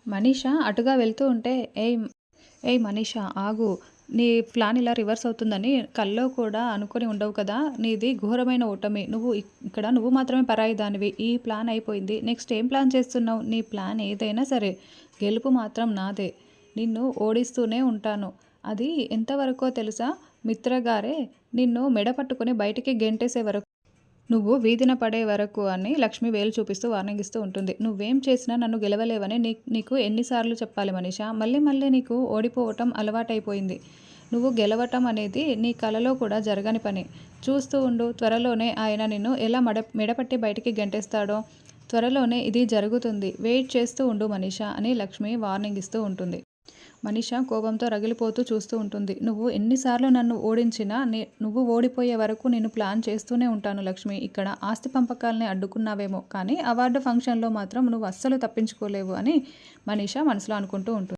మనీషా అటుగా వెళ్తూ ఉంటే, ఏయ్ మనీషా ఆగు! నీ ప్లాన్ ఇలా రివర్స్ అవుతుందని కల్లో కూడా అనుకొని ఉండవు కదా! నీది ఘోరమైన ఓటమి. ఇక్కడ నువ్వు మాత్రమే పరాయి దానివి. ఈ ప్లాన్ అయిపోయింది. నెక్స్ట్ ఏం ప్లాన్ చేస్తున్నావు? నీ ప్లాన్ ఏదైనా సరే, గెలుపు మాత్రం నాదే. నిన్ను ఓడిస్తూనే ఉంటాను. అది ఎంతవరకో తెలుసా? మిత్రగారే నిన్ను మెడ పట్టుకొని బయటికి గెంటేసే వరకు. నువ్వు వీధిన పడే వరకు అని లక్ష్మి వేలు చూపిస్తూ వార్నింగ్ ఇస్తూ ఉంటుంది. నువ్వేం చేసినా నన్ను గెలవలేవని నీకు ఎన్నిసార్లు చెప్పాలి మనీషా? మళ్ళీ మళ్ళీ నీకు ఓడిపోవటం అలవాటైపోయింది. నువ్వు గెలవటం అనేది నీ కలలో కూడా జరగని పని. చూస్తూ ఉండు, త్వరలోనే ఆయన నిన్ను ఎలా మెడపట్టి బయటికి గెంటేస్తాడో. త్వరలోనే ఇది జరుగుతుంది. వెయిట్ చేస్తూ ఉండు మనీషా అని లక్ష్మి వార్నింగ్ ఇస్తూ ఉంటుంది. మనీషా కోపంతో రగిలిపోతూ చూస్తూ ఉంటుంది. నువ్వు ఎన్నిసార్లు నన్ను ఓడించినా నువ్వు ఓడిపోయే వరకు నేను ప్లాన్ చేస్తూనే ఉంటాను లక్ష్మి. ఇక్కడ ఆస్తి పంపకాలని అడ్డుకున్నావేమో కానీ అవార్డు ఫంక్షన్లో మాత్రం నువ్వు అస్సలు తప్పించుకోలేవు అని మనీషా మనసులో అనుకుంటూ ఉంటుంది.